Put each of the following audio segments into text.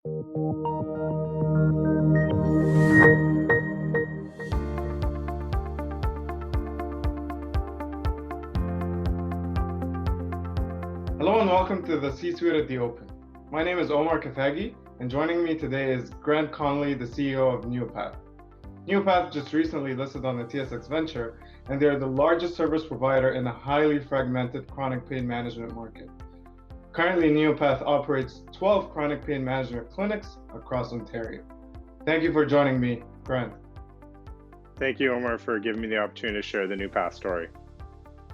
Hello and welcome to the C-Suite at the Open. My name is Omar Kathagi, and joining me today is Grant Connelly, the CEO of NeuPath. NeuPath just recently listed on the TSX Venture, and they are the largest service provider in a highly fragmented chronic pain management market. Currently, NeuPath operates 12 chronic pain management clinics across Ontario. Thank you for joining me, Grant. Thank you, Omar, for giving me the opportunity to share the NeuPath story.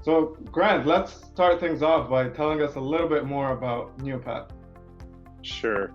So, Grant, let's start things off by telling us a little bit more about NeuPath. Sure.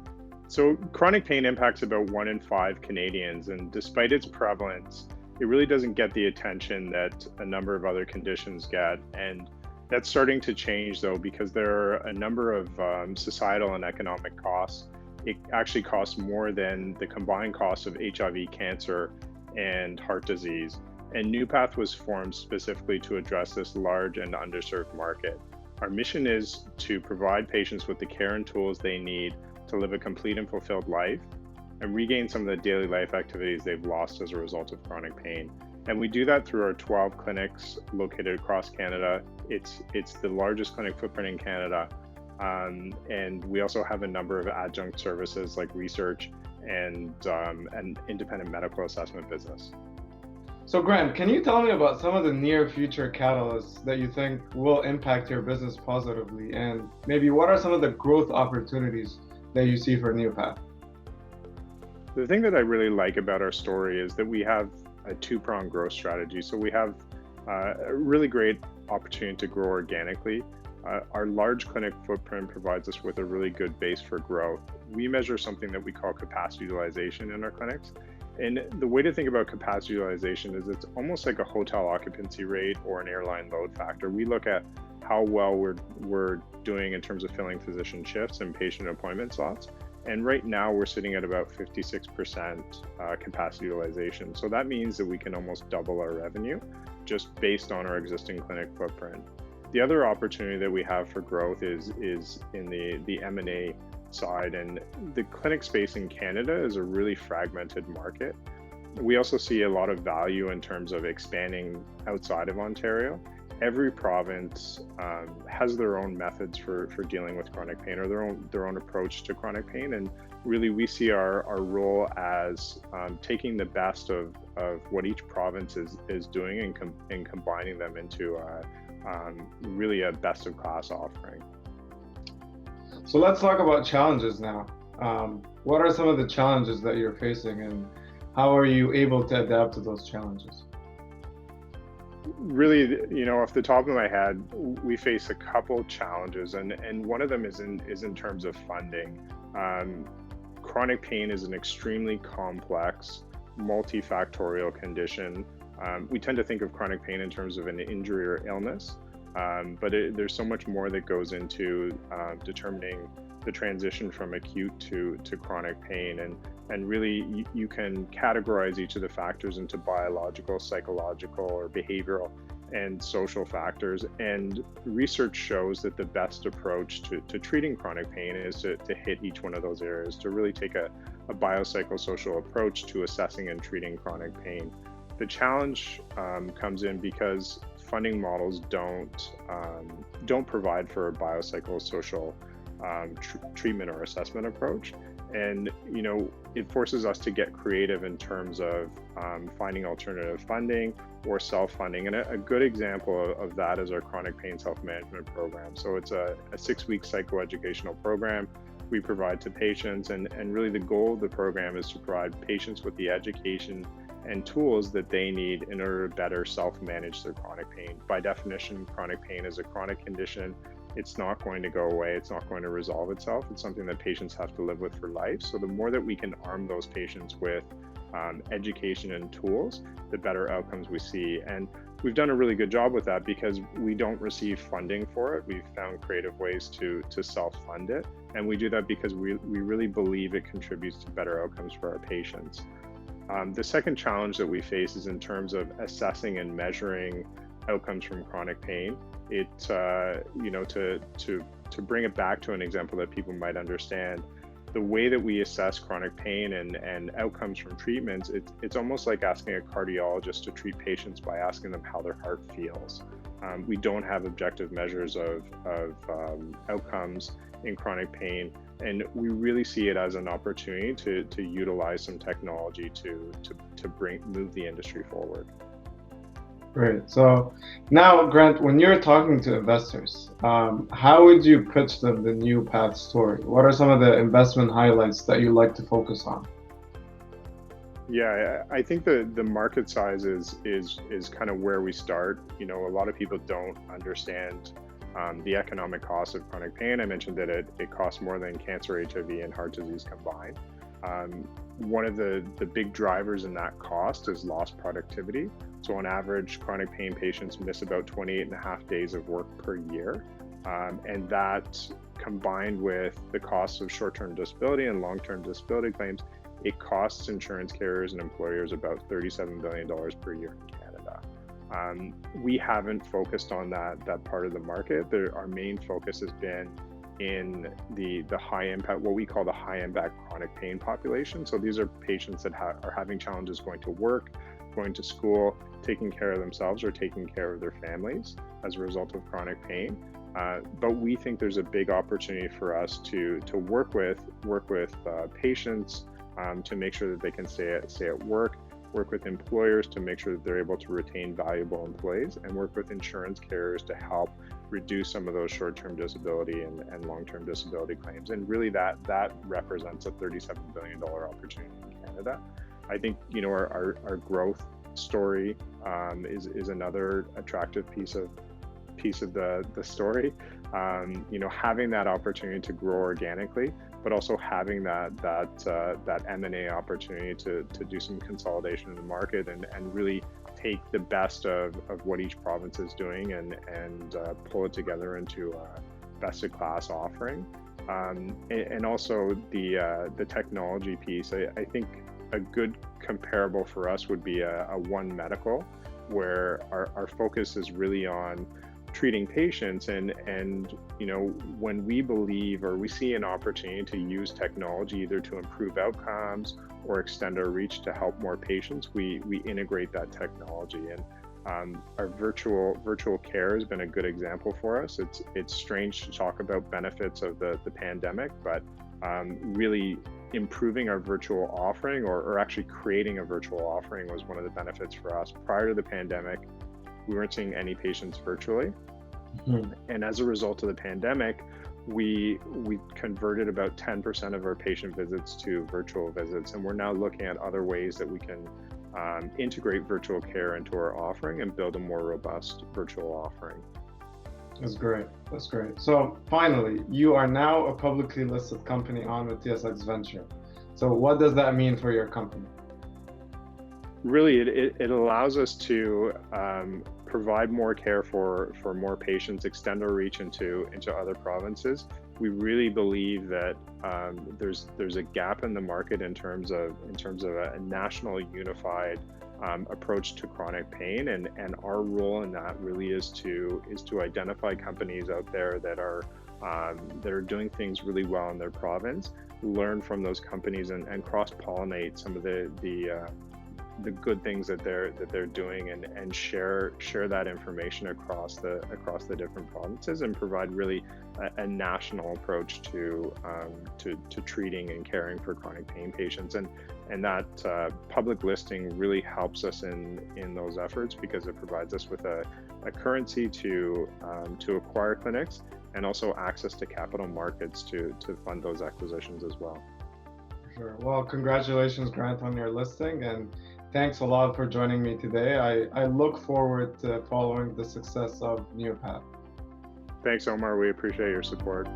So chronic pain impacts about 1 in 5 Canadians, and despite its prevalence, it really doesn't get the attention that a number of other conditions get. And that's starting to change, though, because there are a number of societal and economic costs. It actually costs more than the combined costs of HIV, cancer, and heart disease. And NeuPath was formed specifically to address this large and underserved market. Our mission is to provide patients with the care and tools they need to live a complete and fulfilled life and regain some of the daily life activities they've lost as a result of chronic pain. And we do that through our 12 clinics located across Canada. It's the largest clinic footprint in Canada. And we also have a number of adjunct services like research and an independent medical assessment business. So Grant, can you tell me about some of the near future catalysts that you think will impact your business positively? And maybe what are some of the growth opportunities that you see for NeuPath? The thing that I really like about our story is that we have a two-pronged growth strategy. So we have a really great opportunity to grow organically. Our large clinic footprint provides us with a really good base for growth. We measure something that we call capacity utilization in our clinics. And the way to think about capacity utilization is it's almost like a hotel occupancy rate or an airline load factor. We look at how well we're doing in terms of filling physician shifts and patient appointment slots. And right now we're sitting at about 56% capacity utilization. So that means that we can almost double our revenue just based on our existing clinic footprint. The other opportunity that we have for growth is in the M&A side, and the clinic space in Canada is a really fragmented market. We also see a lot of value in terms of expanding outside of Ontario. Every province has their own methods for dealing with chronic pain, or their own approach to chronic pain, and really we see our role as taking the best of what each province is doing and combining them into really a best of class offering. So let's talk about challenges now. What are some of the challenges that you're facing, and how are you able to adapt to those challenges? Really, off the top of my head, we face a couple challenges, and one of them is in terms of funding. Chronic pain is an extremely complex, multifactorial condition. We tend to think of chronic pain in terms of an injury or illness, but there's so much more that goes into determining the transition from acute to chronic pain. And really, you can categorize each of the factors into biological, psychological, or behavioral and social factors. And research shows that the best approach to treating chronic pain is to hit each one of those areas, to really take a biopsychosocial approach to assessing and treating chronic pain. The challenge comes in because funding models don't provide for a biopsychosocial treatment or assessment approach. And it forces us to get creative in terms of finding alternative funding or self-funding. And a good example of that is our chronic pain self-management program. So it's a 6-week psychoeducational program we provide to patients, and really the goal of the program is to provide patients with the education and tools that they need in order to better self-manage their chronic pain. By definition, chronic pain is a chronic condition. It's not going to go away. It's not going to resolve itself. It's something that patients have to live with for life. So the more that we can arm those patients with education and tools, the better outcomes we see. And we've done a really good job with that because we don't receive funding for it. We've found creative ways to self-fund it. And we do that because we really believe it contributes to better outcomes for our patients. The second challenge that we face is in terms of assessing and measuring outcomes from chronic pain. To bring it back to an example that people might understand, the way that we assess chronic pain and outcomes from treatments, it's almost like asking a cardiologist to treat patients by asking them how their heart feels. We don't have objective measures of outcomes in chronic pain, and we really see it as an opportunity to utilize some technology to move the industry forward. Great. So now, Grant, when you're talking to investors, how would you pitch them the NeuPath story? What are some of the investment highlights that you like to focus on? Yeah, I think the market size is kind of where we start. You know, a lot of people don't understand the economic cost of chronic pain. I mentioned that it costs more than cancer, HIV, and heart disease combined. One of the big drivers in that cost is lost productivity. So on average, chronic pain patients miss about 28 and a half days of work per year. And that, combined with the cost of short-term disability and long-term disability claims, it costs insurance carriers and employers about $37 billion per year in Canada. We haven't focused on that part of the market. Our main focus has been in the high impact, what we call the high impact chronic pain population. So these are patients that are having challenges going to work, going to school, taking care of themselves or taking care of their families as a result of chronic pain. But we think there's a big opportunity for us to work with patients to make sure that they can stay at work with employers to make sure that they're able to retain valuable employees, and work with insurance carriers to help reduce some of those short-term disability and long-term disability claims. And really that represents a $37 billion opportunity in Canada. I think, you know, our growth story is another attractive piece of the story. You know, having that opportunity to grow organically, but also having that M&A opportunity to do some consolidation in the market and really take the best of what each province is doing and pull it together into a best-of-class offering. And also the technology piece. I think a good comparable for us would be a One Medical, where our focus is really on treating patients, and you know, when we believe or we see an opportunity to use technology either to improve outcomes or extend our reach to help more patients, we integrate that technology. And our virtual care has been a good example for us. It's strange to talk about benefits of the pandemic, but really improving our virtual offering or actually creating a virtual offering was one of the benefits for us. Prior to the pandemic, we weren't seeing any patients virtually. Mm-hmm. And as a result of the pandemic, we converted about 10% of our patient visits to virtual visits. And we're now looking at other ways that we can integrate virtual care into our offering and build a more robust virtual offering. That's great. That's great. So finally, you are now a publicly listed company on the TSX Venture. So what does that mean for your company? Really, it allows us to provide more care for more patients, extend our reach into other provinces. We really believe that there's a gap in the market in terms of a national unified approach to chronic pain, and our role in that really is to identify companies out there that are doing things really well in their province, learn from those companies and cross-pollinate some of the good things that they're doing and share that information across the different provinces, and provide really a national approach to treating and caring for chronic pain patients. And that public listing really helps us in those efforts, because it provides us with a currency to acquire clinics, and also access to capital markets to fund those acquisitions as well. Sure. Well, congratulations, Grant, on your listing, and thanks a lot for joining me today. I look forward to following the success of NeuPath. Thanks, Omar. We appreciate your support.